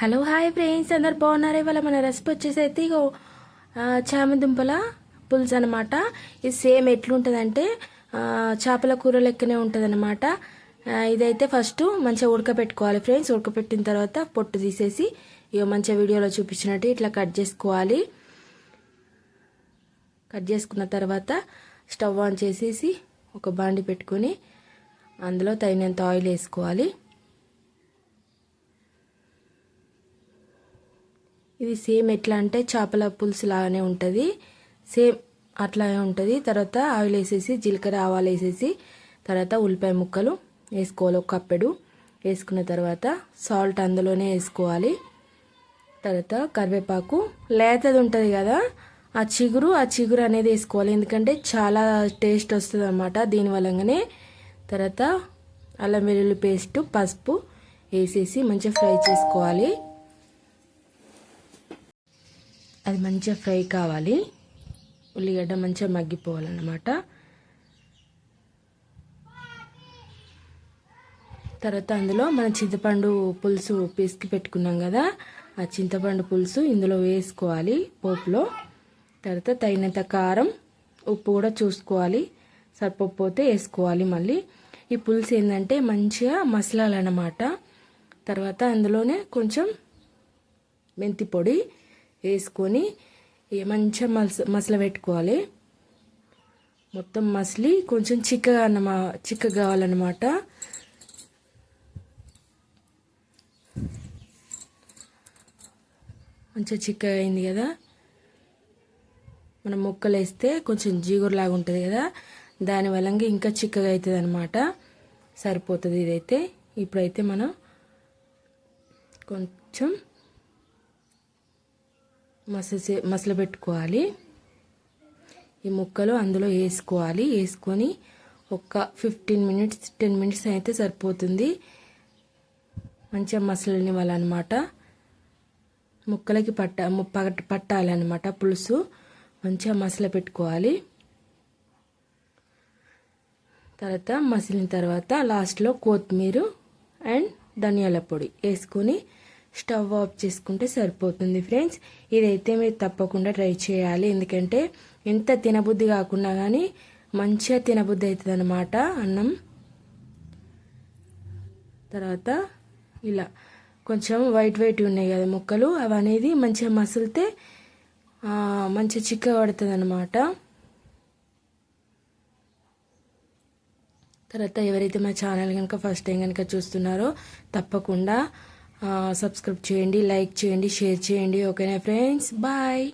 Hello hi friends, అందరు బాగున్నారు. ఇవాళ మన రెసిపీ వచ్చేసి అయితే ఇగో చామదుంపల పులుసు అనమాట. ఇది సేమ్ ఎట్లుంటుందంటే చేపల కూర లెక్కనే ఉంటుంది అనమాట. ఇదైతే ఫస్ట్ మంచిగా ఉడకపెట్టుకోవాలి ఫ్రెండ్స్. ఉడకపెట్టిన తర్వాత పొట్టు తీసేసి ఇక మంచిగా వీడియోలో చూపించినట్టు ఇట్లా కట్ చేసుకోవాలి. కట్ చేసుకున్న తర్వాత స్టవ్ ఆన్ చేసేసి ఒక బాండి పెట్టుకొని అందులో తగినంత ఆయిల్ వేసుకోవాలి. ఇది సేమ్ ఎట్లా అంటే చేపల పులుసు లాగానే ఉంటుంది, సేమ్ అట్లాగే ఉంటుంది. తర్వాత ఆయిల్ వేసేసి జీలకర్ర ఆవాలు వేసేసి తర్వాత ఉల్లిపాయ ముక్కలు వేసుకోవాలి. ఒక కప్పెడు వేసుకున్న తర్వాత సాల్ట్ అందులోనే వేసుకోవాలి. తర్వాత కరివేపాకు లేతది ఉంటుంది కదా, ఆ చిగురు అనేది వేసుకోవాలి, ఎందుకంటే చాలా టేస్ట్ వస్తుంది అన్నమాట దీనివల్లనే. తర్వాత అల్లం వెల్లుల్లి పేస్ట్, పసుపు వేసేసి మంచిగా ఫ్రై చేసుకోవాలి. అది మంచిగా ఫ్రై కావాలి. ఉల్లిగడ్డ మంచిగా మగ్గిపోవాలన్నమాట. తర్వాత అందులో మన చింతపండు పులుసు పిసికి పెట్టుకున్నాం కదా, ఆ చింతపండు పులుసు ఇందులో వేసుకోవాలి పోపులో. తర్వాత తగినంత కారం, ఉప్పు కూడా చూసుకోవాలి, సరిపోతే వేసుకోవాలి. మళ్ళీ ఈ పులుసు ఏంటంటే మంచిగా మసలాలన్నమాట. తర్వాత అందులోనే కొంచెం మెంతి పొడి వేసుకొని మంచిగా మసల పెట్టుకోవాలి. మొత్తం మసిలి కొంచెం చిక్కగా కావాలన్నమాట. మంచిగా చిక్కగా అయింది కదా. మనం ముక్కలు వేస్తే కొంచెం జీగురులాగా ఉంటుంది కదా, దానివల్ల ఇంకా చిక్కగా అవుతుంది అనమాట. సరిపోతుంది ఇదైతే. ఇప్పుడైతే మనం కొంచెం మసల పెట్టుకోవాలి. ఈ ముక్కలు అందులో వేసుకోవాలి. వేసుకొని ఒక 10 మినిట్స్ అయితే సరిపోతుంది. మంచిగా మసలనివ్వాలన్నమాట. ముక్కలకి పట్టాలన్నమాట పులుసు. మంచిగా మసల పెట్టుకోవాలి. తర్వాత మసిలిన తర్వాత లాస్ట్లో కొత్తిమీర అండ్ ధనియాల పొడి వేసుకొని స్టవ్ ఆఫ్ చేసుకుంటే సరిపోతుంది ఫ్రెండ్స్. ఇదైతే మీరు తప్పకుండా ట్రై చేయాలి, ఎందుకంటే ఎంత తినబుద్ధి కాకుండా కానీ మంచిగా తినబుద్ధి అవుతుంది అన్నమాట అన్నం. తర్వాత ఇలా కొంచెం వైట్ ఉన్నాయి కదా ముక్కలు, అవి అనేది మంచిగా మసిలితే మంచిగా చిక్కగా పడుతుంది అన్నమాట. తర్వాత ఎవరైతే మా ఛానల్ కనుక ఫస్ట్ టైం కనుక చూస్తున్నారో తప్పకుండా సబ్స్క్రైబ్ చేయండి, లైక్ చేయండి, షేర్ చేయండి. ఓకేనా ఫ్రెండ్స్, బాయ్.